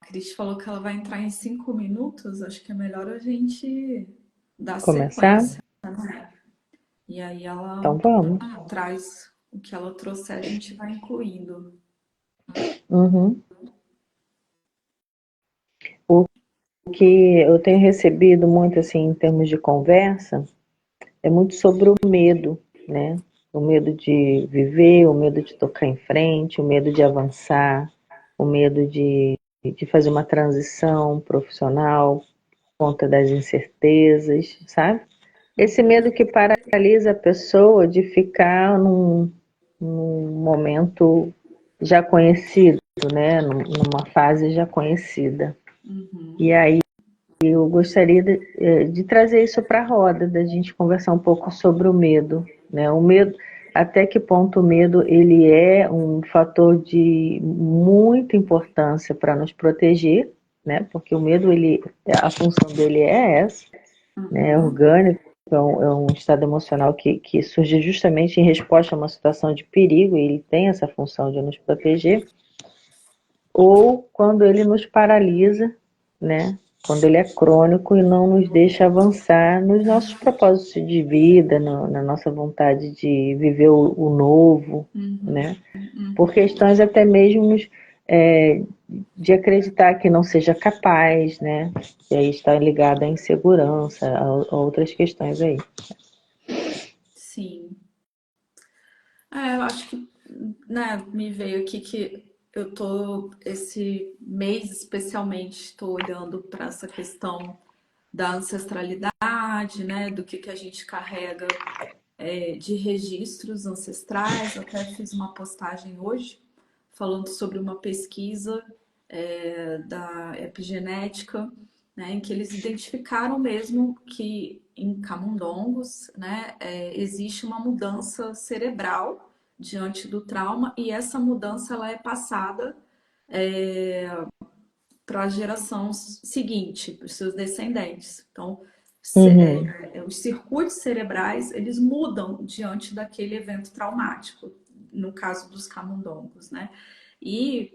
Cris falou que ela vai entrar em 5 minutos. Acho que é melhor a gente dar Começar? sequência, né? E aí ela Então vamos. traz o que ela trouxer, a gente vai incluindo. Uhum. O que eu tenho recebido muito assim em termos de conversa é muito sobre o medo, né? O medo de viver, o medo de tocar em frente, o medo de avançar, o medo de fazer uma transição profissional por conta das incertezas, sabe? Esse medo que paralisa a pessoa de ficar num momento já conhecido, né? Numa fase já conhecida. E aí eu gostaria de trazer isso para a roda, da gente conversar um pouco sobre o medo, né? O medo, até que ponto o medo ele é um fator de muita importância para nos proteger, né? Porque o medo a função dele é essa, né? É orgânico, é um estado emocional que surge justamente em resposta a uma situação de perigo, e ele tem essa função de nos proteger, ou quando ele nos paralisa, né? Quando ele é crônico e não nos deixa avançar nos nossos propósitos de vida, na nossa vontade de viver o novo, né? Por questões até mesmo é, de acreditar que não seja capaz, né? E aí está ligada à insegurança, a outras questões aí. Sim. Eu acho que, né, me veio aqui que eu tô, esse mês especialmente, estou olhando para essa questão da ancestralidade, né, do que a gente carrega de registros ancestrais. Eu até fiz uma postagem hoje falando sobre uma pesquisa da epigenética, né, em que eles identificaram mesmo que em camundongos, né, existe uma mudança cerebral diante do trauma, e essa mudança ela é passada para a geração seguinte, para os seus descendentes. Então, Uhum, os circuitos cerebrais eles mudam diante daquele evento traumático, no caso dos camundongos, né? E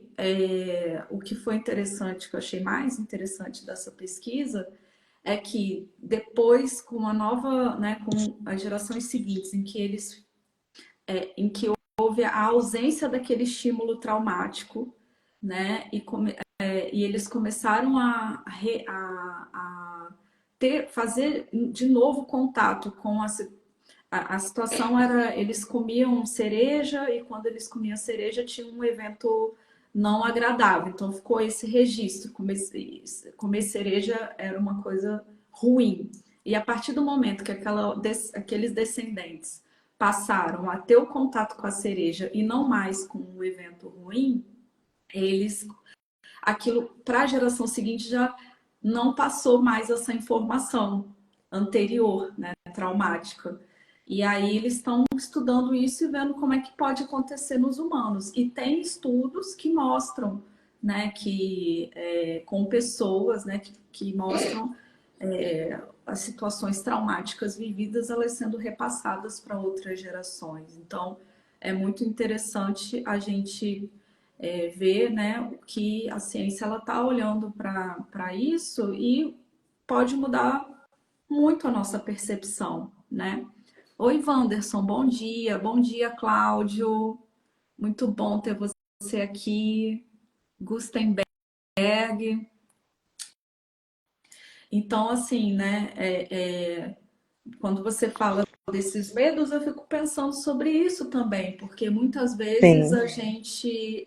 o que foi interessante, que eu achei mais interessante dessa pesquisa, é que depois, com a nova, né, com as gerações seguintes, em que houve a ausência daquele estímulo traumático, né, e eles começaram a fazer de novo contato com a situação era, eles comiam cereja, e quando eles comiam cereja tinha um evento não agradável. Então ficou esse registro, comer cereja era uma coisa ruim. E a partir do momento que aqueles descendentes passaram a ter o contato com a cereja e não mais com o evento ruim, eles aquilo para a geração seguinte já não passou mais essa informação anterior, né, traumática. E aí eles estão estudando isso e vendo como é que pode acontecer nos humanos. E tem estudos que mostram, né, que com pessoas, né, que mostram as situações traumáticas vividas, elas sendo repassadas para outras gerações. Então, é muito interessante a gente ver, né, o que a ciência ela está olhando para isso, e pode mudar muito a nossa percepção, né? Oi, Wanderson, bom dia, Cláudio, muito bom ter você aqui, Gustenberg. Então, assim, né, quando você fala desses medos, eu fico pensando sobre isso também, porque muitas vezes sim, a gente,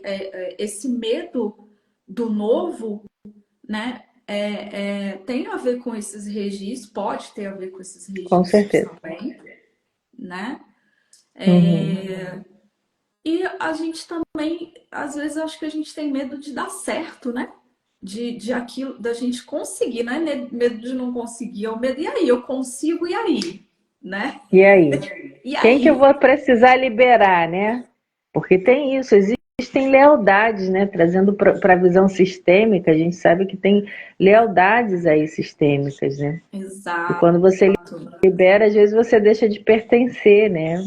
esse medo do novo, né, tem a ver com esses registros, pode ter a ver com esses com registros certeza. também, né? Uhum. E a gente também, às vezes, acho que a gente tem medo de dar certo, né? De aquilo, da gente conseguir, não é medo de não conseguir, é o medo, e aí, eu consigo, e aí? Né? E aí? E Quem que eu aí? vou precisar liberar, né? Porque tem isso, existem lealdades, né? Trazendo para a visão sistêmica, a gente sabe que tem lealdades aí sistêmicas, né? E Exato. quando você libera, às vezes você deixa de pertencer, né?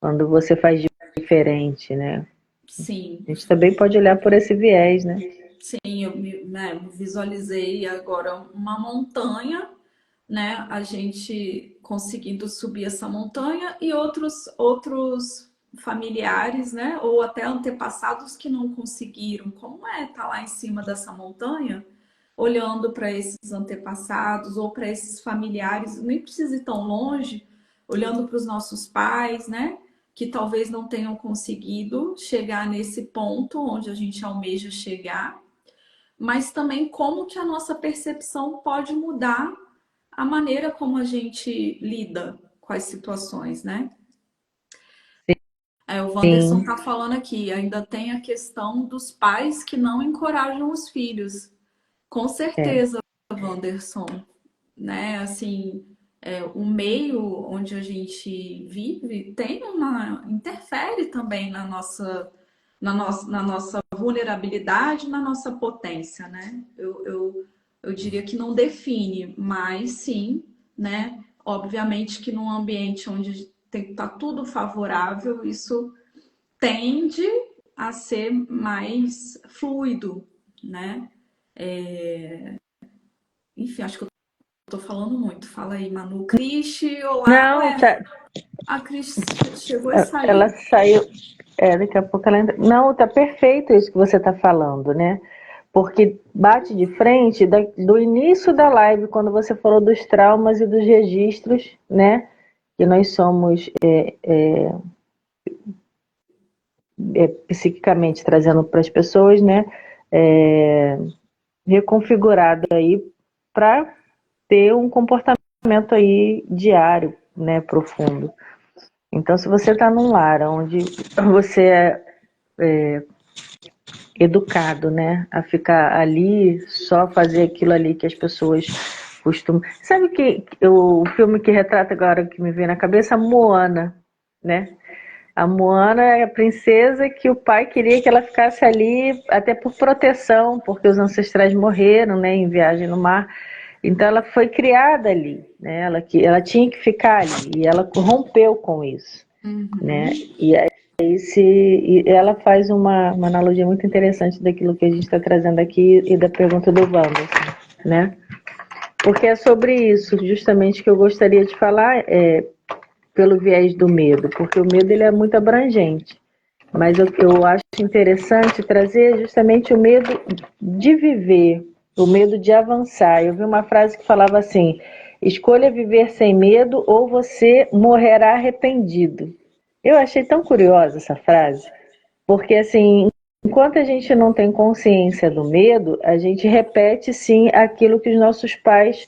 Quando você faz diferente, né? Sim. A gente também pode olhar por esse viés, né? sim, né, visualizei agora uma montanha, né? A gente conseguindo subir essa montanha e outros familiares, né? Ou até antepassados que não conseguiram. Como é estar lá em cima dessa montanha, olhando para esses antepassados ou para esses familiares, nem precisa ir tão longe, olhando para os nossos pais, né? Que talvez não tenham conseguido chegar nesse ponto onde a gente almeja chegar, mas também como que a nossa percepção pode mudar a maneira como a gente lida com as situações, né? O Wanderson Sim, está falando aqui, ainda tem a questão dos pais que não encorajam os filhos. Com é. certeza, Wanderson, né? Assim, o meio onde a gente vive interfere também na nossa vulnerabilidade, na nossa potência, né? Eu diria que não define, mas sim, né? Obviamente que num ambiente onde tem que estar tudo favorável, isso tende a ser mais fluido, né? Enfim, acho que eu tô falando muito. Fala aí, Manu. Cris, olá. Não, Ué, tá, a Cris chegou e ela saiu. saiu. Daqui a pouco ela entra. Não, tá perfeito isso que você está falando, né? Porque bate de frente do início da live, quando você falou dos traumas e dos registros, né? Que nós somos psiquicamente trazendo para as pessoas, né? É, reconfigurado aí para ter um comportamento aí diário, né? Profundo. Então, se você está num lar onde você é educado, né, a ficar ali, só fazer aquilo ali que as pessoas costumam. Sabe que o filme que retrata agora que me vem na cabeça, Moana, né? A Moana é a princesa que o pai queria que ela ficasse ali até por proteção, porque os ancestrais morreram, né, em viagem no mar. Então ela foi criada ali, né? Ela tinha que ficar ali e ela rompeu com isso, né? Uhum. E e ela faz uma analogia muito interessante daquilo que a gente está trazendo aqui e da pergunta do Wanda, né? Porque é sobre isso, justamente, que eu gostaria de falar, pelo viés do medo, porque o medo ele é muito abrangente. Mas o que eu acho interessante trazer é justamente o medo de viver, o medo de avançar. Eu vi uma frase que falava assim: escolha viver sem medo ou você morrerá arrependido. Eu achei tão curiosa essa frase, porque assim, enquanto a gente não tem consciência do medo, a gente repete sim aquilo que os nossos pais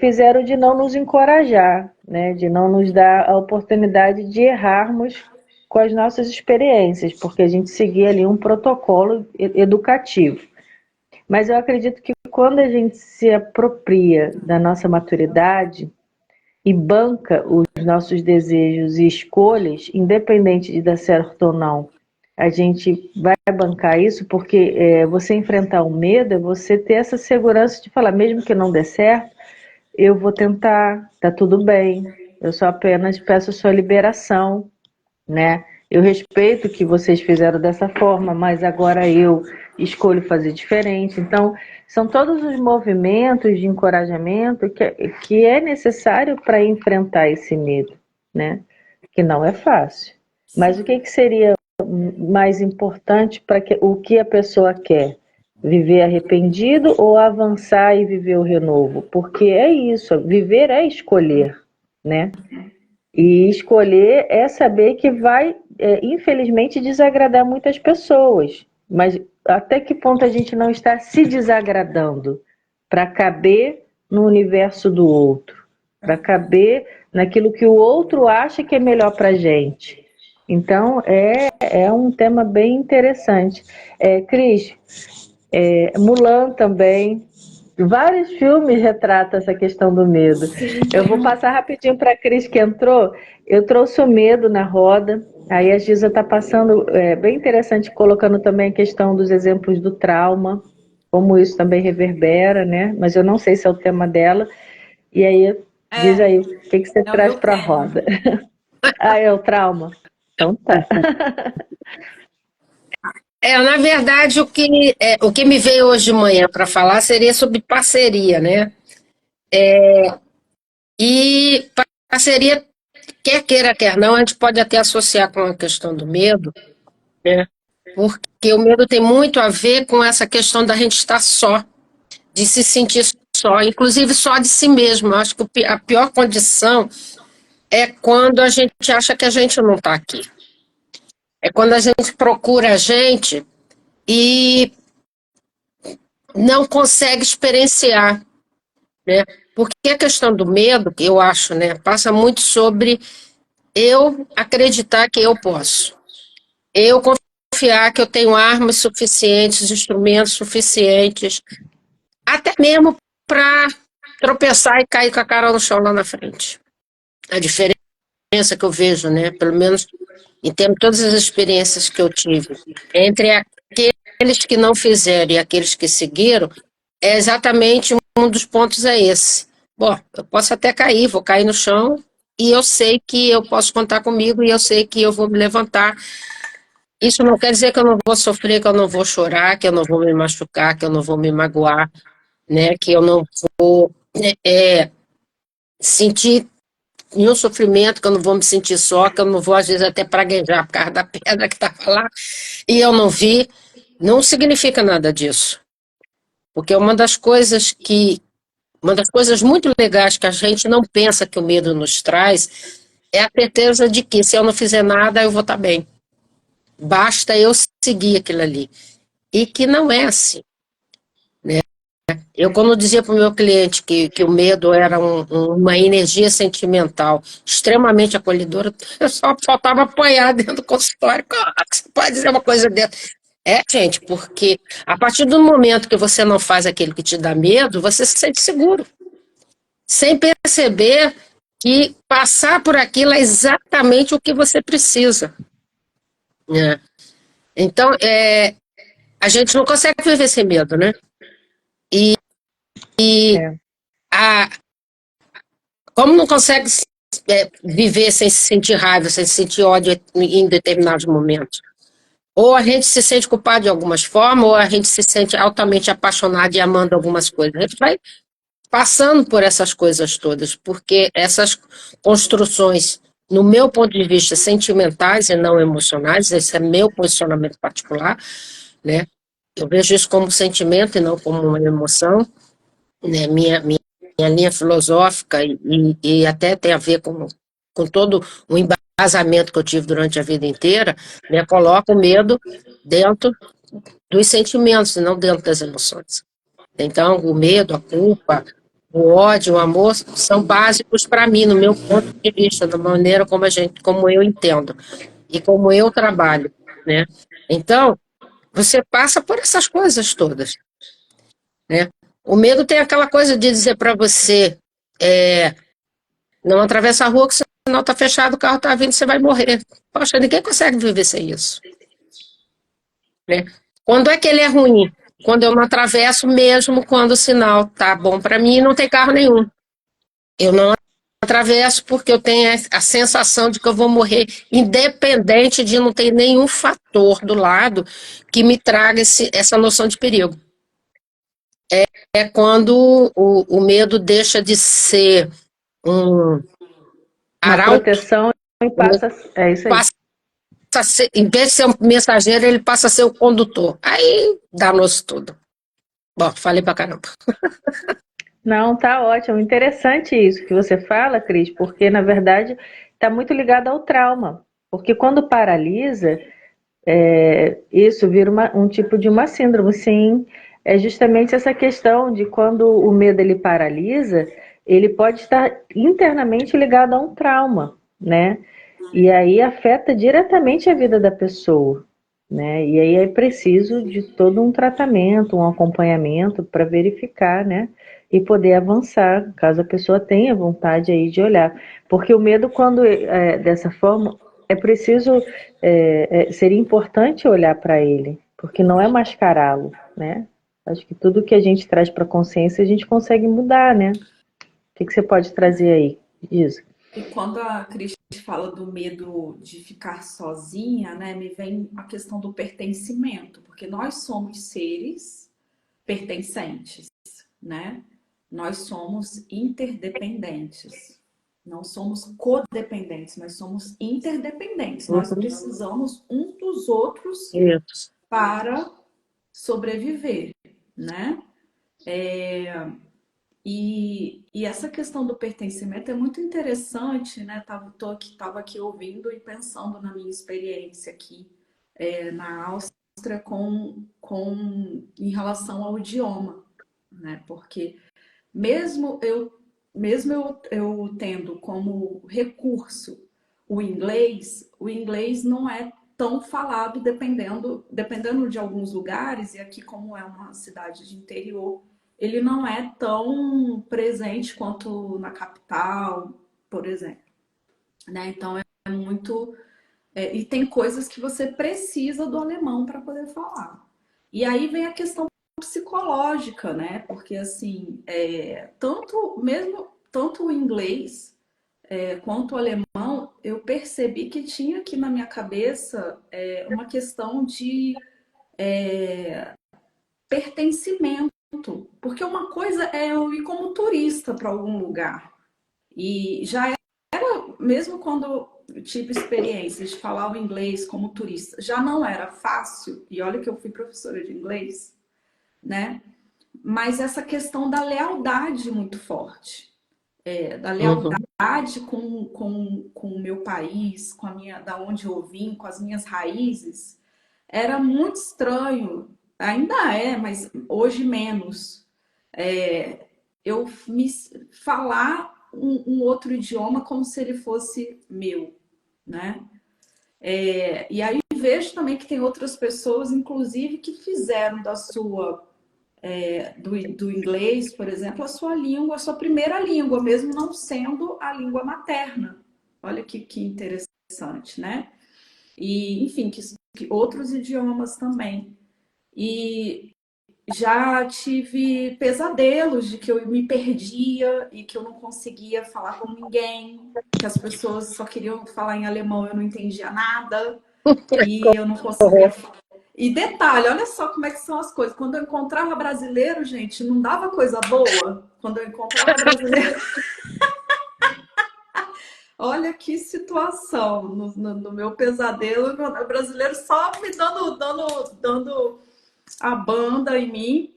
fizeram de não nos encorajar, né? De não nos dar a oportunidade de errarmos com as nossas experiências, porque a gente seguia ali um protocolo educativo. Mas eu acredito que quando a gente se apropria da nossa maturidade e banca os nossos desejos e escolhas, independente de dar certo ou não, a gente vai bancar isso, porque você enfrentar o medo é você ter essa segurança de falar, mesmo que não dê certo, eu vou tentar, tá tudo bem, eu só apenas peço a sua liberação, né? Eu respeito que vocês fizeram dessa forma, mas agora eu escolho fazer diferente. Então, são todos os movimentos de encorajamento que é necessário para enfrentar esse medo, né? Que não é fácil. Mas o Sim. que seria mais importante para o que a pessoa quer? Viver arrependido ou avançar e viver o renovo? Porque é isso, viver é escolher, né? E escolher é saber que vai, infelizmente, desagradar muitas pessoas. Mas até que ponto a gente não está se desagradando para caber no universo do outro, para caber naquilo que o outro acha que é melhor para a gente. Então, é um tema bem interessante. Cris, Mulan também. Vários filmes retratam essa questão do medo. Sim, Eu tem vou um. passar rapidinho para a Cris que entrou. Eu trouxe o medo na roda. Aí a Giza está passando, bem interessante, colocando também a questão dos exemplos do trauma, como isso também reverbera, né? Mas eu não sei se é o tema dela. E aí, diz É, aí, o que você é o traz meu para a tema. roda? Ah, é o trauma? Então tá. Na verdade, o que me veio hoje de manhã para falar seria sobre parceria, né? E parceria, quer queira, quer não, a gente pode até associar com a questão do medo, né? Porque o medo tem muito a ver com essa questão da gente estar só, de se sentir só, inclusive só de si mesmo. Eu acho que a pior condição é quando a gente acha que a gente não está aqui. É quando a gente procura a gente e não consegue experienciar, né? Porque a questão do medo, eu acho, né, passa muito sobre eu acreditar que eu posso. Eu confiar que eu tenho armas suficientes, instrumentos suficientes, até mesmo para tropeçar e cair com a cara no chão lá na frente. A diferença que eu vejo, né, pelo menos em termos de todas as experiências que eu tive, entre aqueles que não fizeram e aqueles que seguiram, é exatamente um dos pontos é esse. Bom, eu posso até cair, vou cair no chão, e eu sei que eu posso contar comigo, e eu sei que eu vou me levantar. Isso não quer dizer que eu não vou sofrer, que eu não vou chorar, que eu não vou me machucar, que eu não vou me magoar, né? Que eu não vou sentir nenhum sofrimento, que eu não vou me sentir só, que eu não vou, às vezes, até praguejar por causa da pedra que estava lá, e eu não vi. Não significa nada disso. Porque uma das coisas muito legais que a gente não pensa que o medo nos traz é a certeza de que se eu não fizer nada, eu vou estar bem. Basta eu seguir aquilo ali. E que não é assim. Eu, quando dizia para o meu cliente que o medo era uma energia sentimental extremamente acolhedora, eu só faltava apanhar dentro do consultório. Como é que você pode dizer uma coisa dessa? Gente, porque a partir do momento que você não faz aquilo que te dá medo, você se sente seguro, sem perceber que passar por aquilo é exatamente o que você precisa, né? Então, a gente não consegue viver sem medo, né? E É. a, como não consegue viver sem se sentir raiva, sem se sentir ódio em determinados momentos? Ou a gente se sente culpado de algumas formas, ou a gente se sente altamente apaixonado e amando algumas coisas. A gente vai passando por essas coisas todas, porque essas construções, no meu ponto de vista, sentimentais e não emocionais, esse é meu posicionamento particular, né? Eu vejo isso como sentimento e não como uma emoção, né? Minha linha filosófica e até tem a ver com todo o embasamento que eu tive durante a vida inteira, né? Coloca o medo dentro dos sentimentos e não dentro das emoções. Então, o medo, a culpa, o ódio, o amor são básicos para mim, no meu ponto de vista, da maneira como eu entendo e como eu trabalho, né? Então, você passa por essas coisas todas, né? O medo tem aquela coisa de dizer para você, não atravessa a rua que senão está fechado, o carro está vindo, você vai morrer. Poxa, ninguém consegue viver sem isso, né? Quando é que ele é ruim? Quando eu não atravesso, mesmo quando o sinal tá bom para mim e não tem carro nenhum. Eu não atravesso porque eu tenho a sensação de que eu vou morrer, independente de não ter nenhum fator do lado que me traga essa noção de perigo. É quando o medo deixa de ser um Uma arauto, proteção e passa. É isso aí. passa a ser, em vez de ser um mensageiro, ele passa a ser o condutor. Aí dá-nos tudo. Bom, falei pra caramba. Não, tá ótimo. Interessante isso que você fala, Cris, porque na verdade está muito ligado ao trauma. Porque quando paralisa, isso vira um tipo de uma síndrome, sim. É justamente essa questão de quando o medo ele paralisa, ele pode estar internamente ligado a um trauma, né? E aí afeta diretamente a vida da pessoa, né? E aí é preciso de todo um tratamento, um acompanhamento para verificar, né? E poder avançar, caso a pessoa tenha vontade aí de olhar. Porque o medo, quando é dessa forma, é preciso, seria importante olhar para ele, porque não é mascará-lo, né? Acho que tudo que a gente traz para a consciência a gente consegue mudar, né? O que você pode trazer aí, Isa? E quando a Cris fala do medo de ficar sozinha, né? Me vem a questão do pertencimento, porque nós somos seres pertencentes, né? Nós somos interdependentes. Não somos codependentes, mas somos interdependentes. Nós Uhum. precisamos uns dos outros Isso. para sobreviver, né? E essa questão do pertencimento é muito interessante, né? Tava aqui ouvindo e pensando na minha experiência aqui na Áustria em relação ao idioma, né? Porque mesmo eu tendo como recurso o inglês não é tão falado dependendo de alguns lugares, e aqui como é uma cidade de interior, ele não é tão presente quanto na capital, por exemplo, né? Então é muito e tem coisas que você precisa do alemão para poder falar. E aí vem a questão psicológica, né? Porque assim, tanto o inglês quanto o alemão, eu percebi que tinha aqui na minha cabeça uma questão de pertencimento. Porque uma coisa é eu ir como turista para algum lugar. E já mesmo quando eu tive experiência de falar o inglês como turista, já não era fácil, e olha que eu fui professora de inglês, né? Mas essa questão da lealdade muito forte, da Uhum. lealdade com o meu país, da onde eu vim, com as minhas raízes, era muito estranho, ainda é, mas hoje menos. Eu me falar um outro idioma como se ele fosse meu, né? E aí vejo também que tem outras pessoas, inclusive, que fizeram do inglês, por exemplo, a sua língua, a sua primeira língua, mesmo não sendo a língua materna. Olha que interessante, né? E, enfim, que outros idiomas também. E já tive pesadelos de que eu me perdia e que eu não conseguia falar com ninguém, que as pessoas só queriam falar em alemão, eu não entendia nada e eu não conseguia. E detalhe, olha só como é que são as coisas. Quando eu encontrava brasileiro, gente, não dava coisa boa. Quando eu encontrava brasileiro, olha que situação. No meu pesadelo, o brasileiro só me dando a banda em mim.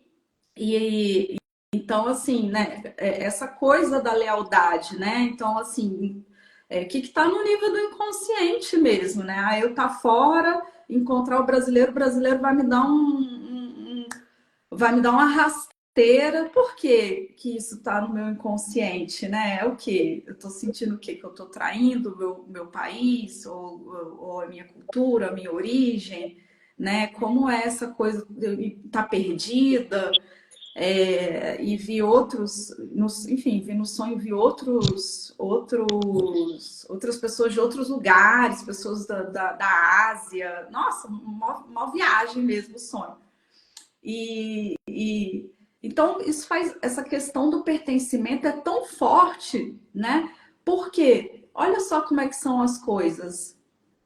E então, assim, né, essa coisa da lealdade, né? Então, assim, o que está no nível do inconsciente mesmo, né? Ah, eu tá fora, encontrar o brasileiro vai me dar vai me dar uma rasteira. Por que que isso está no meu inconsciente, né? É o quê? Eu estou sentindo o quê? Que eu estou traindo o meu país, ou a minha cultura, a minha origem, né? Como é essa coisa de estar perdida? E vi enfim, vi no sonho, vi outras pessoas de outros lugares, pessoas da Ásia. Nossa, uma viagem mesmo, o sonho. Então, isso faz essa questão do pertencimento é tão forte, né? Porque olha só como é que são as coisas.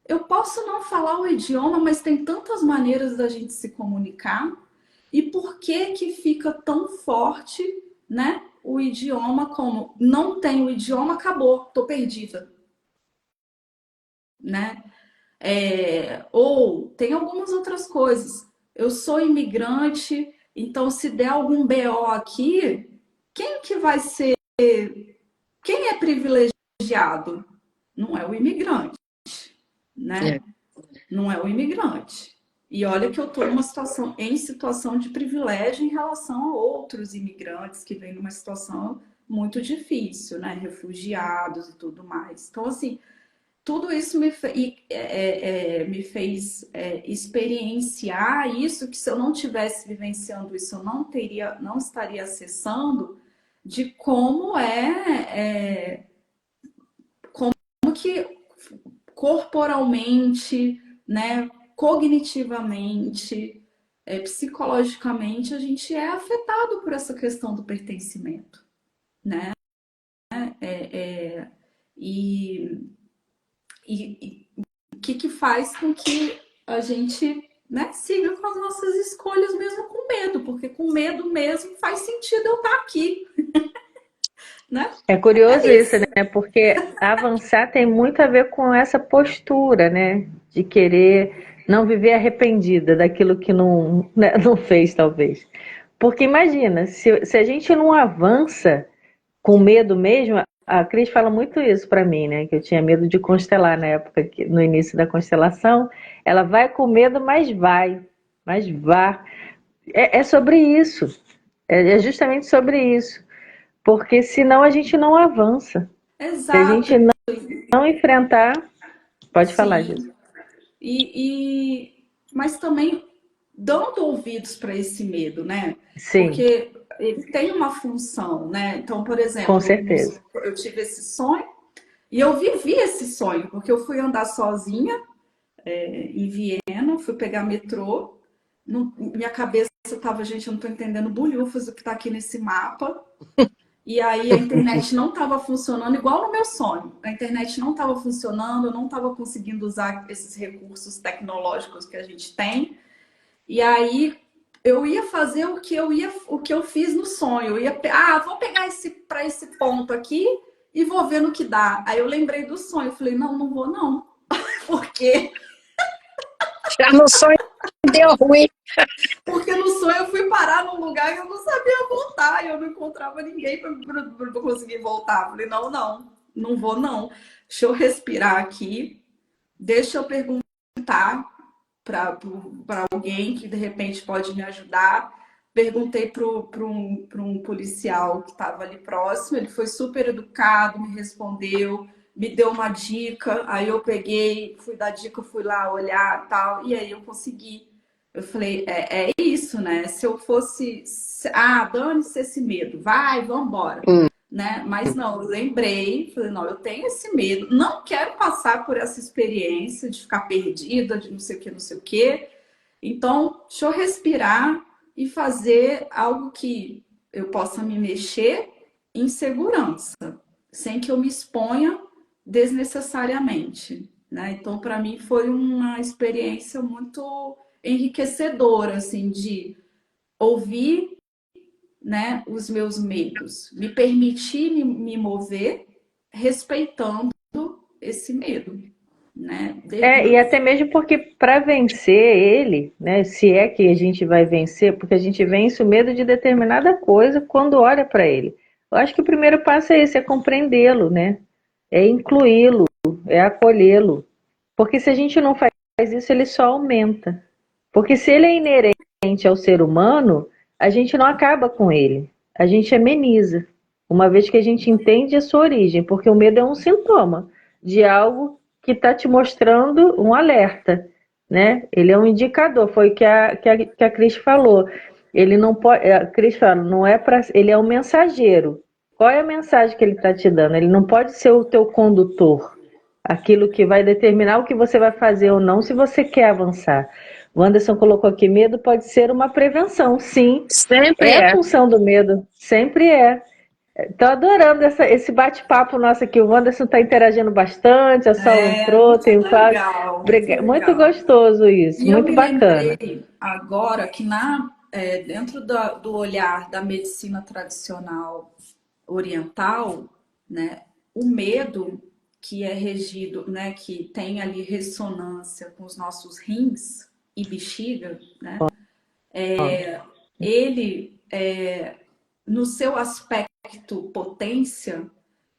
Eu posso não falar o idioma, mas tem tantas maneiras da gente se comunicar. E por que que fica tão forte, né? O idioma como não tem o idioma, acabou, tô perdida, né? Ou tem algumas outras coisas. Eu sou imigrante, então se der algum BO aqui, quem que vai ser? Quem é privilegiado? Não é o imigrante, É. né? Não é o imigrante. E olha que eu estou em situação de privilégio em relação a outros imigrantes que vêm numa situação muito difícil, né? Refugiados e tudo mais. Então, assim, tudo isso me fez experienciar isso que se eu não tivesse vivenciando isso, eu não estaria acessando de como que corporalmente, né, cognitivamente, psicologicamente, a gente é afetado por essa questão do pertencimento, né? É, é, e E o que faz com que a gente, né, siga com as nossas escolhas mesmo com medo, porque com medo mesmo faz sentido eu estar aqui, né? É curioso É isso, isso. né? Porque avançar tem muito a ver com essa postura, né? De querer não viver arrependida daquilo que não, né, não fez, talvez. Porque imagina, se a gente não avança com medo mesmo, a Cris fala muito isso para mim, né? Que eu tinha medo de constelar na época, no início da constelação. Ela vai com medo, mas vá. É sobre isso. É justamente sobre isso. Porque senão a gente não avança. Se a Exato, gente não enfrentar, pode falar, sim. Jesus. Mas também dando ouvidos para esse medo, né? Sim, Porque ele tem uma função, né? Então, por com exemplo, certeza. eu tive esse sonho e eu vivi esse sonho, porque eu fui andar sozinha em Viena, fui pegar metrô, minha cabeça estava, gente, eu não estou entendendo bulhufas do que está aqui nesse mapa. E aí a internet não estava funcionando igual no meu sonho. A internet não estava funcionando, eu não estava conseguindo usar esses recursos tecnológicos que a gente tem. E aí eu ia fazer o que eu fiz no sonho. Eu ia, vou pegar esse para esse ponto aqui e vou ver no que dá. Aí eu lembrei do sonho, eu falei, não, não vou não. Por quê? Já no sonho deu ruim. Porque no sonho eu fui parar num lugar que eu não sabia voltar, e eu não encontrava ninguém para conseguir voltar. Falei, não, não, não vou não. Deixa eu respirar aqui, deixa eu perguntar para alguém que de repente pode me ajudar. Perguntei para um policial que estava ali próximo, ele foi super educado, me respondeu, me deu uma dica, aí eu peguei, fui dar dica, fui lá olhar tal, e aí eu consegui. Eu falei, é isso, né? Se eu fosse, dane-se esse medo, vai, vamos embora, né? Mas não, eu lembrei, falei, não, eu tenho esse medo, não quero passar por essa experiência de ficar perdida, de não sei o que, não sei o que. Então, deixa eu respirar e fazer algo que eu possa me mexer em segurança, sem que eu me exponha desnecessariamente, né? Então, para mim foi uma experiência muito enriquecedora, assim, de ouvir, né, os meus medos, me permitir me mover respeitando esse medo, né? E até mesmo porque para vencer ele, né, se é que a gente vai vencer, porque a gente vence o medo de determinada coisa quando olha para ele. Eu acho que o primeiro passo é esse, é compreendê-lo, né? É incluí-lo, é acolhê-lo. Porque se a gente não faz isso, ele só aumenta. Porque se ele é inerente ao ser humano, a gente não acaba com ele, a gente ameniza. Uma vez que a gente entende a sua origem, porque o medo é um sintoma de algo que está te mostrando um alerta, né? Ele é um indicador, foi o que a Cris falou. Ele não pode, a Cris fala, não é para, ele é um mensageiro. Qual é a mensagem que ele está te dando? Ele não pode ser o teu condutor, aquilo que vai determinar o que você vai fazer ou não, se você quer avançar. O Anderson colocou aqui, medo pode ser uma prevenção, sim. Sempre É a é. função do medo, sempre é. Estou adorando esse bate-papo nosso aqui. O Anderson está interagindo bastante, a Sol entrou, Muito tem o Cláudio. legal, muito Muito legal. gostoso isso, E eu muito me bacana. lembrei agora que dentro do olhar da medicina tradicional oriental, né, o medo que é regido, né, que tem ali ressonância com os nossos rins e bexiga, né, ele, no seu aspecto potência,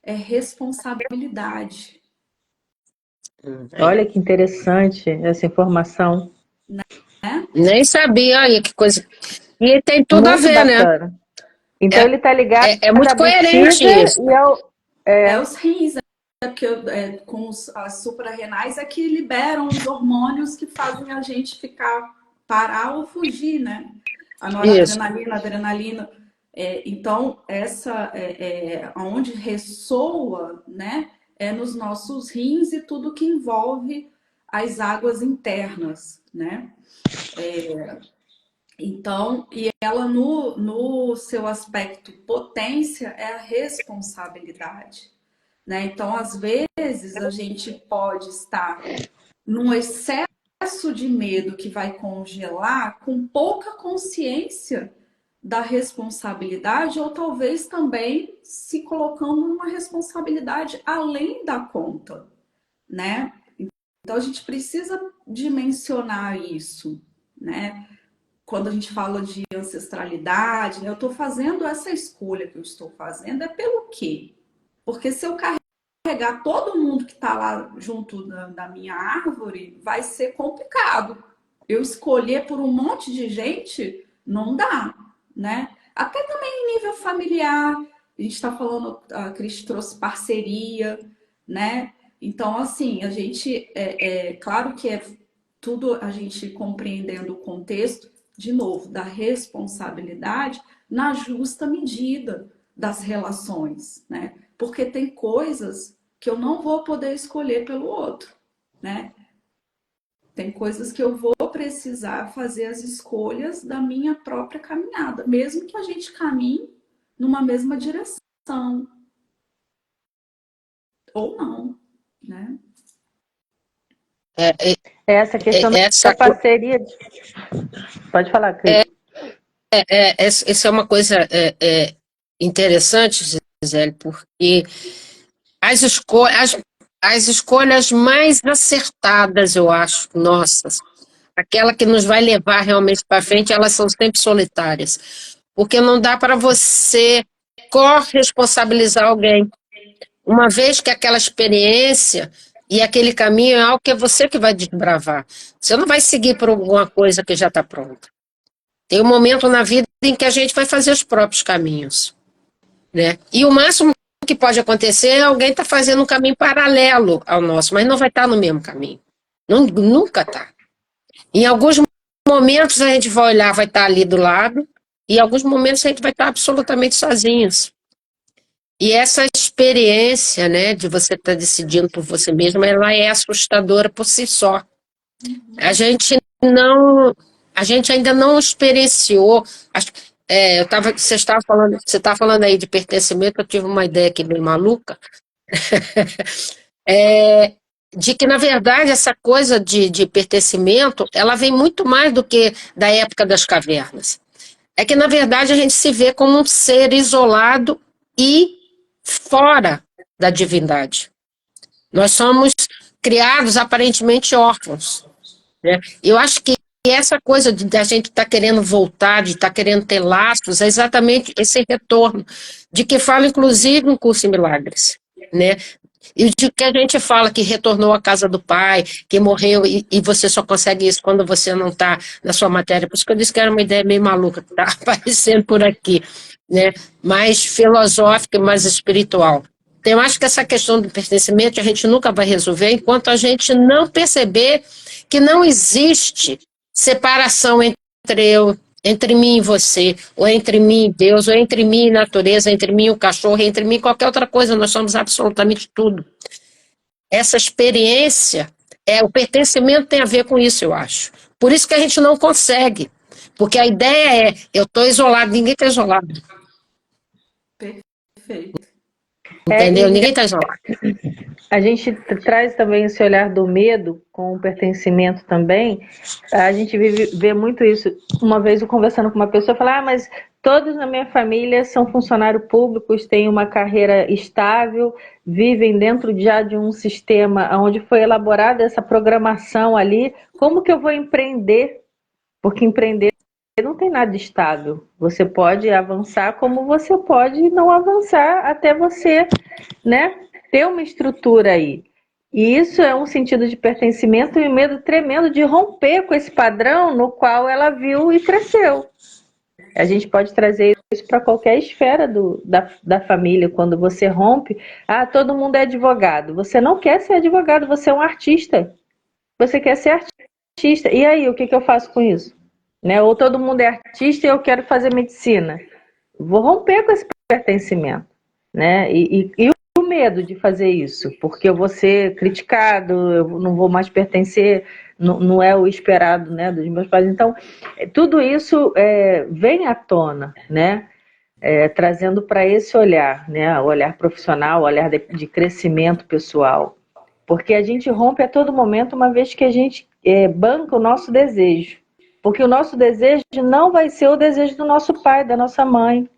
é responsabilidade. Olha que interessante essa informação. Nem sabia aí que coisa. E tem tudo a Muito ver, né? bacana. Então É, ele está ligado é à muito coerente bexiga isso. e ao. Os rins, porque com as suprarrenais é que liberam os hormônios que fazem a gente parar ou fugir, né? A Isso. noradrenalina, a adrenalina. Então, onde ressoa, né? É nos nossos rins e tudo que envolve as águas internas, né? Então, e ela no seu aspecto potência é a responsabilidade. né? Então, às vezes, a gente pode estar num excesso de medo que vai congelar com pouca consciência da responsabilidade, ou talvez também se colocando numa responsabilidade além da conta, né? Então a gente precisa dimensionar isso, né? Quando a gente fala de ancestralidade, né? Eu estou fazendo essa escolha que eu estou fazendo é pelo quê? Porque se eu carregar todo mundo que está lá junto da minha árvore, vai ser complicado. Eu escolher por um monte de gente, não dá, né? Até também em nível familiar, a gente está falando, a Cris trouxe parceria, né? Então, assim, a gente, claro que é tudo a gente compreendendo o contexto, de novo, da responsabilidade na justa medida das relações, né? Porque tem coisas que eu não vou poder escolher pelo outro, né? Tem coisas que eu vou precisar fazer as escolhas da minha própria caminhada, mesmo que a gente caminhe numa mesma direção ou não, né? É, é, Essa questão essa, da parceria. Pode falar, Cris. essa é uma coisa interessante, Gisele, porque as escolhas mais acertadas, eu acho, nossas, aquela que nos vai levar realmente para frente, elas são sempre solitárias. Porque não dá para você corresponsabilizar alguém. Uma vez que aquela experiência e aquele caminho é algo que é você que vai desbravar. Você não vai seguir por alguma coisa que já está pronta. Tem um momento na vida em que a gente vai fazer os próprios caminhos, né? E o máximo que pode acontecer é alguém estar fazendo um caminho paralelo ao nosso, mas não vai estar no mesmo caminho. Nunca está. Em alguns momentos a gente vai olhar, vai estar ali do lado, e em alguns momentos a gente vai estar absolutamente sozinhos. E essa experiência, né, de você estar decidindo por você mesmo, ela é assustadora por si só. A gente não, a gente ainda não experienciou. Você estava falando aí de pertencimento, eu tive uma ideia aqui meio maluca, é, de que, na verdade, essa coisa de pertencimento, ela vem muito mais do que da época das cavernas. É que, na verdade, a gente se vê como um ser isolado e fora da divindade. Nós somos criados aparentemente órfãos, né? Eu acho que essa coisa de a gente estar querendo voltar, de estar querendo ter laços, é exatamente esse retorno, de que fala, inclusive, um curso em milagres, né? E de que a gente fala que retornou à casa do pai, que morreu, e você só consegue isso quando você não está na sua matéria. Por isso que eu disse que era uma ideia meio maluca que está aparecendo por aqui, né? Mais filosófica, mais espiritual. Então, eu acho que essa questão do pertencimento a gente nunca vai resolver enquanto a gente não perceber que não existe separação entre mim e você, ou entre mim e Deus, ou entre mim e natureza, entre mim e o cachorro, entre mim e qualquer outra coisa, nós somos absolutamente tudo. Essa experiência, o pertencimento tem a ver com isso, eu acho. Por isso que a gente não consegue, porque a ideia é, eu estou isolado, ninguém está isolado. Perfeito. Entendeu? Ninguém está isolado. A gente traz também esse olhar do medo com o pertencimento também. A gente vê muito isso. Uma vez eu conversando com uma pessoa, eu falei, mas todos na minha família são funcionários públicos, têm uma carreira estável, vivem dentro já de um sistema onde foi elaborada essa programação ali. Como que eu vou empreender? Porque empreender não tem nada estável. Você pode avançar como você pode não avançar até você, né, ter uma estrutura aí. E isso é um sentido de pertencimento e um medo tremendo de romper com esse padrão no qual ela viu e cresceu. A gente pode trazer isso para qualquer esfera da família. Quando você rompe, todo mundo é advogado. Você não quer ser advogado, você é um artista. Você quer ser artista. E aí, o que eu faço com isso? Né? Ou todo mundo é artista e eu quero fazer medicina. Vou romper com esse pertencimento. Né? E o medo de fazer isso, porque eu vou ser criticado, eu não vou mais pertencer, não é o esperado, né, dos meus pais. Então, tudo isso vem à tona, né? trazendo para esse olhar, né? O olhar profissional, o olhar de crescimento pessoal. Porque a gente rompe a todo momento, uma vez que a gente banca o nosso desejo. Porque o nosso desejo não vai ser o desejo do nosso pai, da nossa mãe.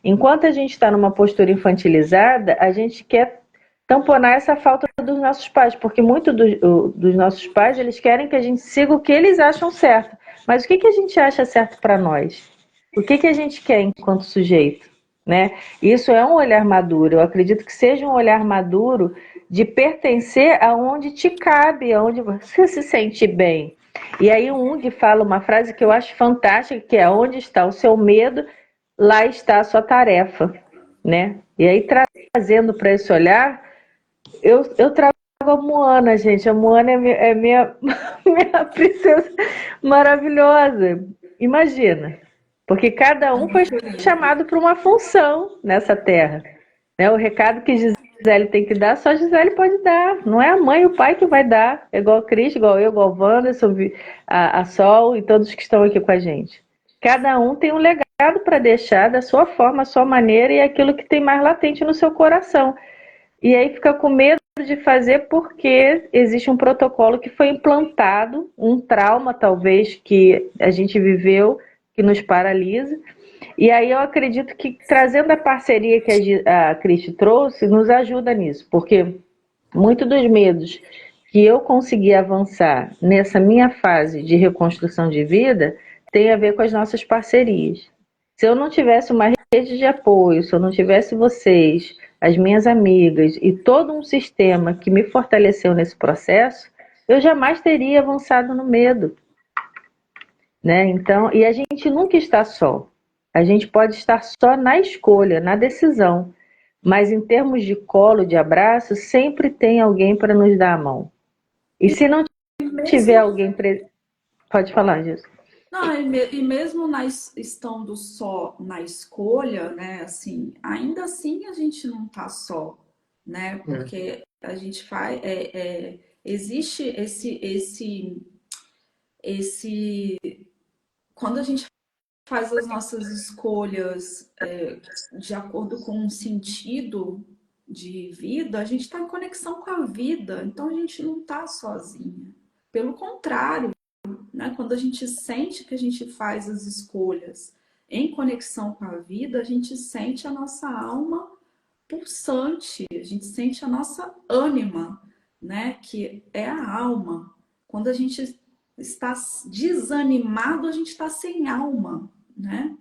Enquanto a gente está numa postura infantilizada, a gente quer tamponar essa falta dos nossos pais, porque muitos dos nossos pais, eles querem que a gente siga o que eles acham certo. Mas o que a gente acha certo para nós? O que a gente quer enquanto sujeito? Né? Isso é um olhar maduro. Eu acredito que seja um olhar maduro de pertencer aonde te cabe, aonde você se sente bem. E aí o Jung fala uma frase que eu acho fantástica, que é: onde está o seu medo, lá está a sua tarefa, né? E aí, trazendo para esse olhar, eu trago a Moana, gente. A Moana é minha princesa maravilhosa. Imagina. Porque cada um foi chamado para uma função nessa terra. Né? O recado que Gisele tem que dar, só Gisele pode dar. Não é a mãe e o pai que vai dar. É igual a Cris, igual eu, igual a Wanderson, a Sol e todos que estão aqui com a gente. Cada um tem um legado para deixar da sua forma, a sua maneira e aquilo que tem mais latente no seu coração. E aí fica com medo de fazer porque existe um protocolo que foi implantado, um trauma talvez que a gente viveu, que nos paralisa. E aí eu acredito que trazendo a parceria que a Cristi trouxe, nos ajuda nisso, porque muitos dos medos que eu consegui avançar nessa minha fase de reconstrução de vida tem a ver com as nossas parcerias. Se eu não tivesse uma rede de apoio, se eu não tivesse vocês, as minhas amigas e todo um sistema que me fortaleceu nesse processo, eu jamais teria avançado no medo. Né? Então, e a gente nunca está só. A gente pode estar só na escolha, na decisão. Mas em termos de colo, de abraço, sempre tem alguém para nos dar a mão. E se não tiver alguém... Pode falar disso. Não, e mesmo estando só na escolha, né, assim, ainda assim a gente não está só, né, porque a gente faz, existe quando a gente faz as nossas escolhas de acordo com um sentido de vida, a gente está em conexão com a vida, então a gente não está sozinha, pelo contrário. Né? Quando a gente sente que a gente faz as escolhas em conexão com a vida, a gente sente a nossa alma pulsante, a gente sente a nossa ânima, né? Que é a alma. Quando a gente está desanimado, a gente está sem alma, né?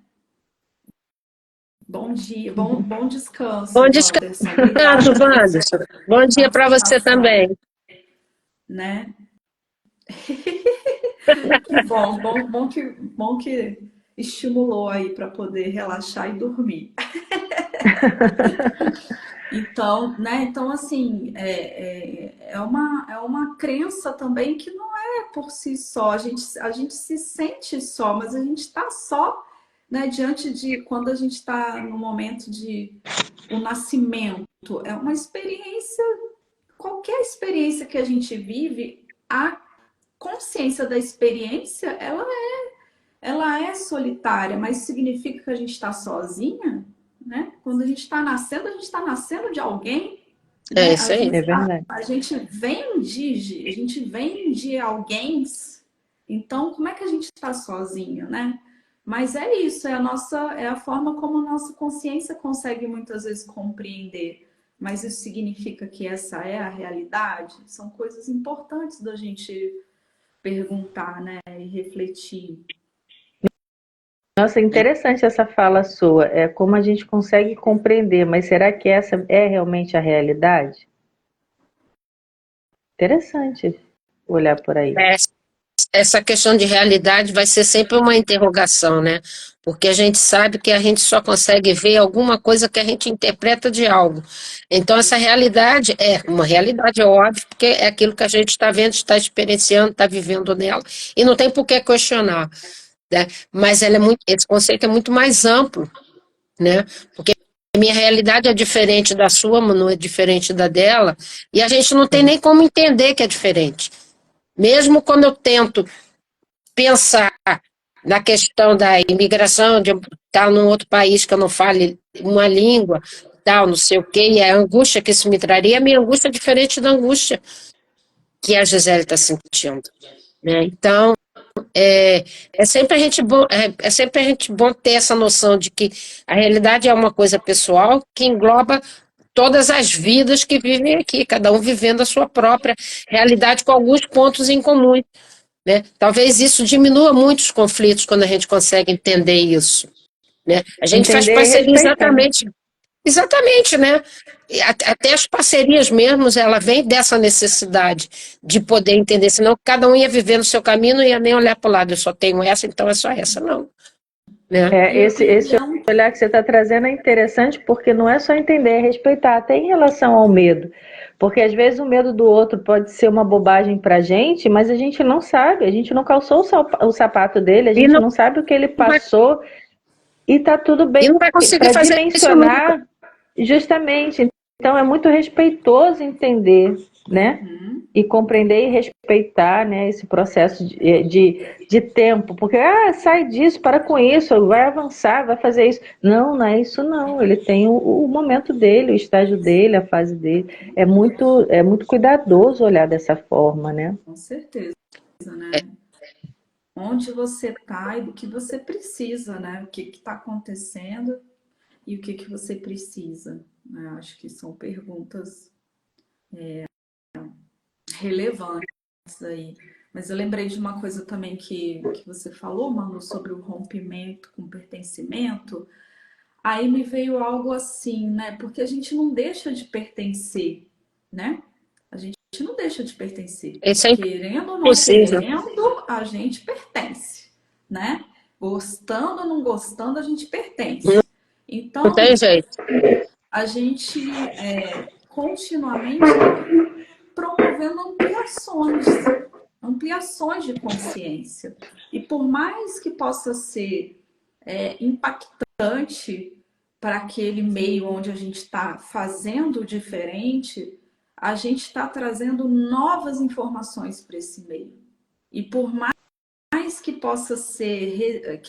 Bom dia, bom descanso. Bom descanso, Wanderson. Bom dia para você também. Né? Que bom que estimulou aí para poder relaxar e dormir. Então, né? Então, assim, é uma crença também que não é por si só. A gente se sente só, mas a gente está só, né? Diante de quando a gente está no momento de o nascimento. É uma experiência, qualquer experiência que a gente vive, a consciência da experiência, ela é solitária, mas significa que a gente está sozinha, né? Quando a gente está nascendo de alguém. Né? Isso aí. É verdade. A gente vem de alguém. Então, como é que a gente está sozinho, né? Mas é isso, é a forma como a nossa consciência consegue muitas vezes compreender. Mas isso significa que essa é a realidade? São coisas importantes da gente perguntar, né, e refletir. Nossa, interessante essa fala sua. É como a gente consegue compreender, mas será que essa é realmente a realidade? Interessante olhar por aí. Essa questão de realidade vai ser sempre uma interrogação, né? Porque a gente sabe que a gente só consegue ver alguma coisa que a gente interpreta de algo. Então, essa realidade é uma realidade, é óbvio, porque é aquilo que a gente está vendo, está experienciando, está vivendo nela, e não tem por que questionar. Né? Mas esse conceito é muito mais amplo, né? Porque a minha realidade é diferente da sua, mas não é diferente da dela, e a gente não tem nem como entender que é diferente. Mesmo quando eu tento pensar na questão da imigração, de estar num outro país que eu não fale uma língua, tal, não sei o quê, e a angústia que isso me traria, a minha angústia é diferente da angústia que a Gisele está sentindo, né? Então, é sempre a gente bom ter essa noção de que a realidade é uma coisa pessoal que engloba todas as vidas que vivem aqui, cada um vivendo a sua própria realidade com alguns pontos em comum, né? Talvez isso diminua muitos conflitos quando a gente consegue entender isso, né? A gente faz Entender e parceria respeitar. exatamente, né? E até as parcerias mesmo, ela vem dessa necessidade de poder entender, senão cada um ia viver no seu caminho, não ia nem olhar para o lado, eu só tenho essa, então é só essa, não, né? Esse É um... olhar que você está trazendo é interessante porque não é só entender, é respeitar, até em relação ao medo. Porque às vezes o medo do outro pode ser uma bobagem para a gente, mas a gente não sabe, a gente não calçou o sapato dele, a E gente não não sabe o que ele vai, passou e tá tudo e bem. não vai conseguir Para fazer isso nunca. dimensionar, justamente. Então é muito respeitoso entender, né? Uhum. E compreender e respeitar, né, esse processo de tempo, porque sai disso, para com isso, vai avançar, vai fazer isso. Não, não é isso não. Ele tem o momento dele, o estágio dele, a fase dele. É muito cuidadoso olhar dessa forma, né? Com certeza, né? Onde você está e do que você precisa, né? O que está acontecendo e o que você precisa, né? Acho que são perguntas relevantes aí. Mas eu lembrei de uma coisa também que você falou, Manu, sobre o rompimento com pertencimento. Aí me veio algo assim, né? Porque a gente não deixa de pertencer, né? A gente não deixa de pertencer. Isso é Querendo ou não impossível, querendo, a gente pertence, né? Gostando ou não gostando, a gente não, pertence. não tem Então, jeito. a gente continuamente está promovendo ampliações de consciência. E por mais que possa ser impactante para aquele meio onde a gente está fazendo diferente, a gente está trazendo novas informações para esse meio. E por mais que possa ser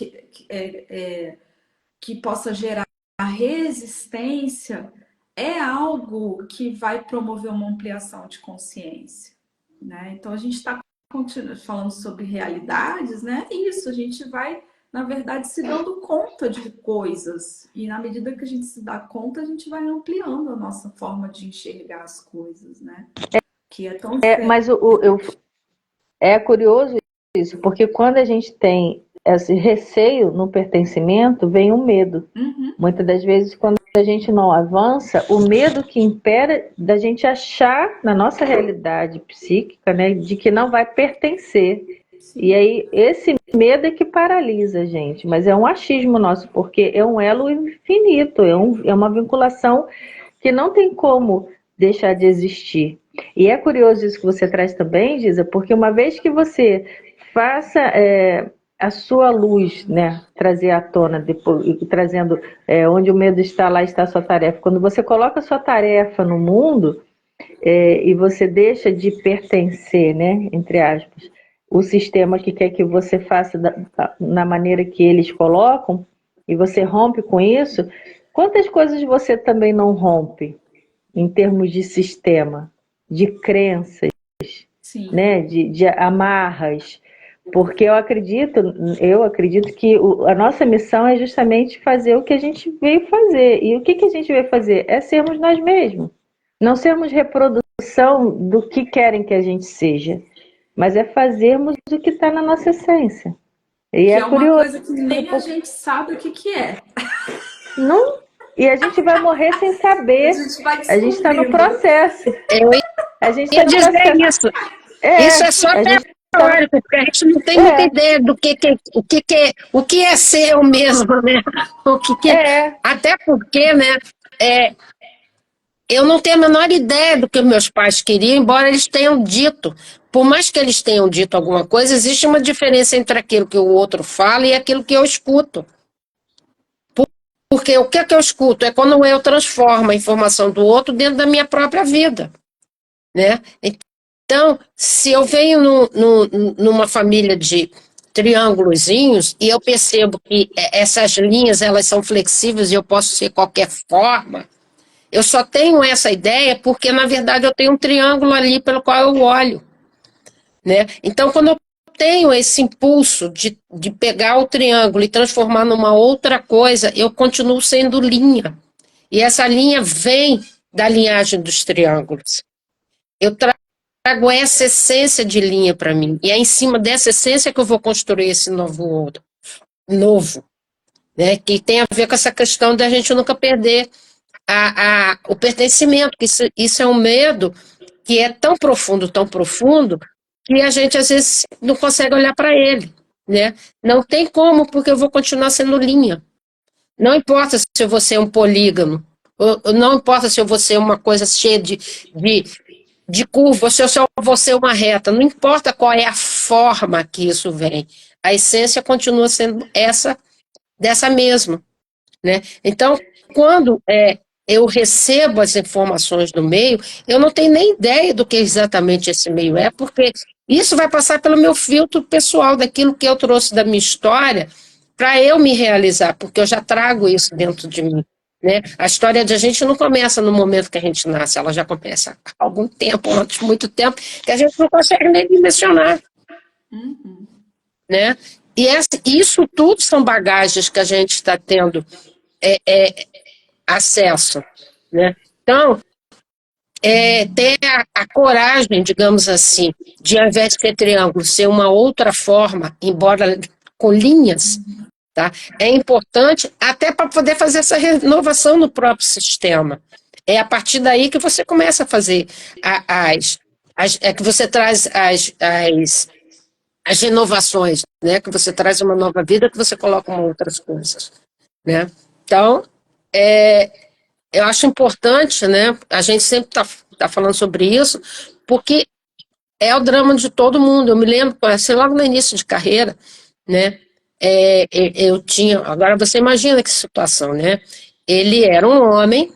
que possa gerar resistência, é algo que vai promover uma ampliação de consciência, né? Então a gente está falando sobre realidades, né? Isso, a gente vai, na verdade, se dando conta de coisas. E na medida que a gente se dá conta, a gente vai ampliando a nossa forma de enxergar as coisas, né? Que é tão diferente. Mas é curioso isso, porque quando a gente tem esse receio no pertencimento, vem o medo. Uhum. Muitas das vezes, quando a gente não avança, o medo que impera da gente achar na nossa realidade psíquica, né, de que não vai pertencer. Sim. E aí, esse medo é que paralisa a gente, mas é um achismo nosso, porque é um elo infinito, é uma vinculação que não tem como deixar de existir. E é curioso isso que você traz também, Giza, porque uma vez que você faça a sua luz, né, trazer à tona, depois, trazendo onde o medo está, lá está a sua tarefa. Quando você coloca a sua tarefa no mundo e você deixa de pertencer, né, entre aspas, o sistema que quer que você faça na maneira que eles colocam, e você rompe com isso, quantas coisas você também não rompe em termos de sistema, de crenças, Sim. né, de amarras, porque eu acredito que a nossa missão é justamente fazer o que a gente veio fazer. E o que a gente veio fazer? É sermos nós mesmos. Não sermos reprodução do que querem que a gente seja, mas é fazermos o que está na nossa essência. E Que é é uma curioso, coisa que nem a porque gente sabe o que é. não, e a gente vai morrer sem A saber. gente vai A gente está no descobrindo. processo. Eu A gente está ia no dizer processo. isso. Isso é só A gente está no... teórico, porque a gente não tem muita ideia do o que é ser eu mesmo, né? É, Até porque, né? Eu não tenho a menor ideia do que meus pais queriam, embora eles tenham dito. Por mais que eles tenham dito alguma coisa, existe uma diferença entre aquilo que o outro fala e aquilo que eu escuto. Porque o que é que eu escuto? É quando eu transformo a informação do outro dentro da minha própria vida, né? Então, se eu venho numa família de triângulozinhos e eu percebo que essas linhas elas são flexíveis e eu posso ser qualquer forma, eu só tenho essa ideia porque, na verdade, eu tenho um triângulo ali pelo qual eu olho, né? Então, quando eu tenho esse impulso de pegar o triângulo e transformar numa outra coisa, eu continuo sendo linha. E essa linha vem da linhagem dos triângulos. Eu trago essa essência de linha para mim. E é em cima dessa essência que eu vou construir esse novo, né? Que tem a ver com essa questão da gente nunca perder o pertencimento, que isso é um medo que é tão profundo, que a gente às vezes não consegue olhar para ele, né? Não tem como, porque eu vou continuar sendo linha. Não importa se eu vou ser um polígamo, ou não importa se eu vou ser uma coisa cheia de curva, se eu só vou ser uma reta, não importa qual é a forma que isso vem, a essência continua sendo essa, dessa mesma, né? Então, quando eu recebo as informações do meio, eu não tenho nem ideia do que exatamente esse meio é, porque isso vai passar pelo meu filtro pessoal, daquilo que eu trouxe da minha história, para eu me realizar, porque eu já trago isso dentro de mim. Né? A história de a gente não começa no momento que a gente nasce, ela já começa há algum tempo, antes, muito tempo, que a gente não consegue nem dimensionar. Uhum. Né? E isso tudo são bagagens que a gente está tendo acesso. Né? Então, ter a coragem, digamos assim, de ao invés de ser triângulo, ser uma outra forma, embora com linhas, tá? É importante até para poder fazer essa renovação no próprio sistema. É a partir daí que você começa a fazer que você traz as renovações, né? Que você traz uma nova vida, que você coloca outras coisas, né? Então, eu acho importante, né? A gente sempre tá falando sobre isso, porque é o drama de todo mundo. Eu me lembro, assim, logo no início de carreira, né? Eu tinha. Agora você imagina que situação, né? Ele era um homem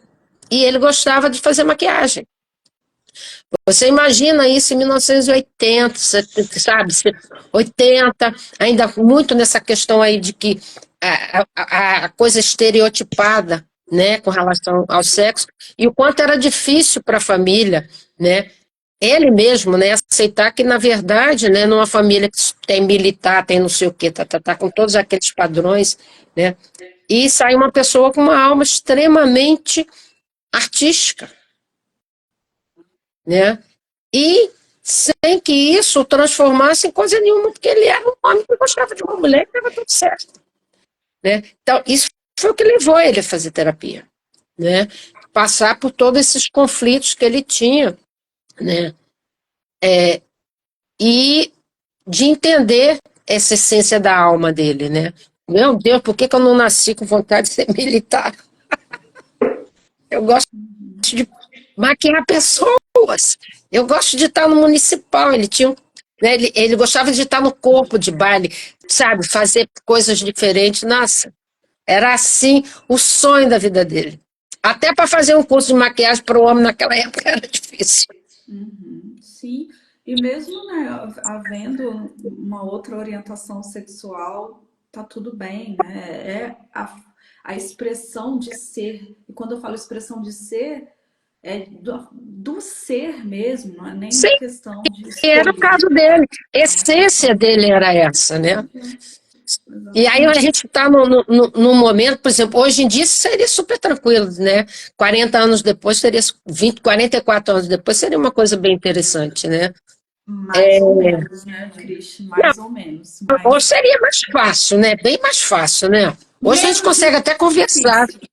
e ele gostava de fazer maquiagem. Você imagina isso em 1980, sabe? 80, ainda muito nessa questão aí de que a coisa estereotipada, né, com relação ao sexo, e o quanto era difícil para a família, né? Ele mesmo, né, aceitar que, na verdade, né, numa família que tem militar, tem não sei o quê, tá com todos aqueles padrões, né? E sai uma pessoa com uma alma extremamente artística, né? E sem que isso o transformasse em coisa nenhuma, porque ele era um homem que gostava de uma mulher e estava tudo certo. Né? Então, isso foi o que levou ele a fazer terapia. Né? Passar por todos esses conflitos que ele tinha. Né? E de entender essa essência da alma dele. Né? Meu Deus, por que eu não nasci com vontade de ser militar? Eu gosto de maquiar pessoas. Eu gosto de estar no municipal. Ele tinha, né, ele gostava de estar no corpo de baile, sabe, fazer coisas diferentes. Nossa, era assim o sonho da vida dele. Até para fazer um curso de maquiagem para o homem naquela época era difícil. Uhum, sim, e mesmo, né, havendo uma outra orientação sexual, tá tudo bem, né? A expressão de ser, e quando eu falo expressão de ser, é do ser mesmo, não é nem uma Sim, questão de era o escolher, caso dele. A é uma questão essência dele era essa, né? E aí a exatamente. gente está num momento, por exemplo, hoje em dia seria super tranquilo, né? 40 anos depois seria 20, 44 anos depois seria uma coisa bem interessante, né? Mais ou menos, né, Cris? Não, Mais ou menos, hoje mas seria mais fácil, né? Bem mais fácil, né? Hoje a gente menos consegue até conversar. difícil.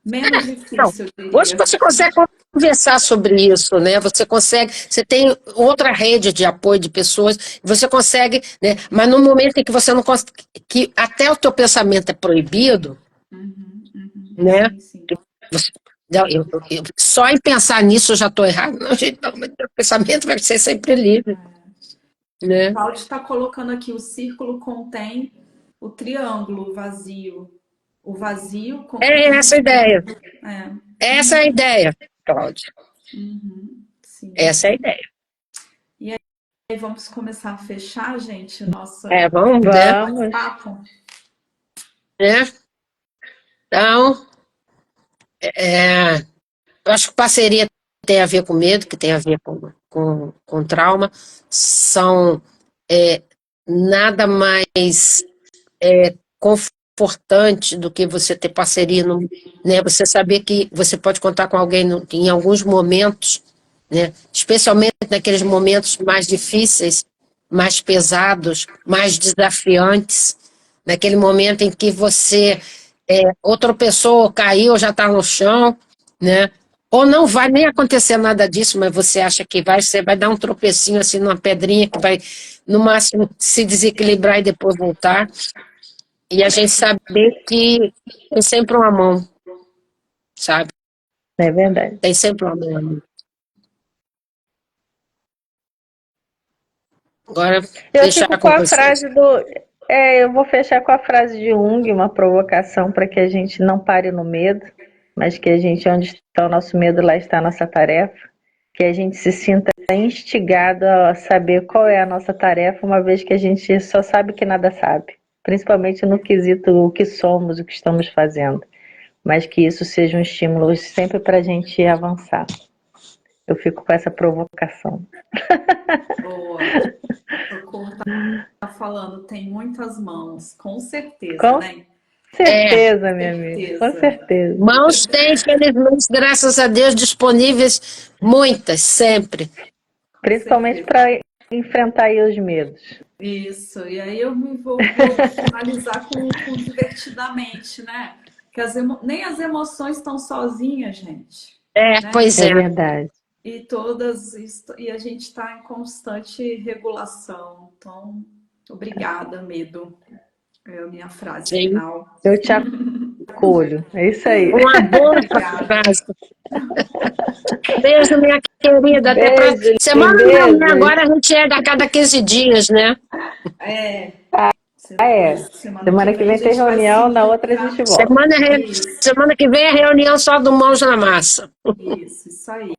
Menos Não, difícil, eu hoje diria. você consegue conversar sobre isso, né? Você consegue, você tem outra rede de apoio de pessoas, você consegue, né? Mas no momento em que você não consegue, que até o teu pensamento é proibido, Uhum, uhum. né? Sim, sim. Você, não, só em pensar nisso eu já estou errado. Não, gente, não, mas o pensamento vai ser sempre livre, né? Cláudio está colocando aqui: o círculo contém o triângulo vazio. O vazio É contém o essa a ideia. triângulo. É. Essa é a ideia, Cláudia. Uhum, sim. Essa é a ideia. vamos começar a fechar, gente, nossa Vamos, né? Vamos. papo. Né? Então, eu acho que parceria tem a ver com medo, que tem a ver com trauma. São nada mais confortante do que você ter parceria, né? Você saber que você pode contar com alguém em alguns momentos, né? Especialmente naqueles momentos mais difíceis, mais pesados, mais desafiantes, naquele momento em que você ou tropeçou, ou caiu, ou já está no chão, né? Ou não vai nem acontecer nada disso, mas você acha que vai, você vai dar um tropecinho assim numa pedrinha que vai, no máximo, se desequilibrar e depois voltar. E a gente saber que tem sempre uma mão, sabe? É verdade. Tem sempre uma mão. Agora, Eu deixar fico com com a vocês. frase do. Eu vou fechar com a frase de Jung, uma provocação para que a gente não pare no medo, mas que a gente, onde está o nosso medo, lá está a nossa tarefa. Que a gente se sinta instigado a saber qual é a nossa tarefa, uma vez que a gente só sabe que nada sabe. Principalmente no quesito o que somos, o que estamos fazendo. Mas que isso seja um estímulo sempre para a gente avançar. Eu fico com essa provocação. Boa. Socorro tá falando, tem muitas mãos, com certeza, Com né? certeza, minha amiga. Com certeza. Mãos tem, felizmente, graças a Deus, disponíveis muitas, sempre. Principalmente para enfrentar aí os medos. Isso, e aí eu vou finalizar com divertidamente, né? Que nem as emoções estão sozinhas, gente. Né? Pois É verdade. E a gente está em constante regulação. Então, obrigada, medo. É a minha frase Sim. final. Eu te acolho. É isso aí. Uma boa frase. Beijo, minha querida. Até a próxima Beijo, semana. Não, né? Agora a gente é a cada 15 dias, né? Semana que vem tem reunião, na outra a gente volta. Semana que vem é reunião só do Mãos na Massa. Isso aí.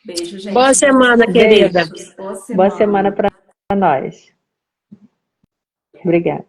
Beijo, gente. Boa semana, querida. Boa semana para nós. Obrigada.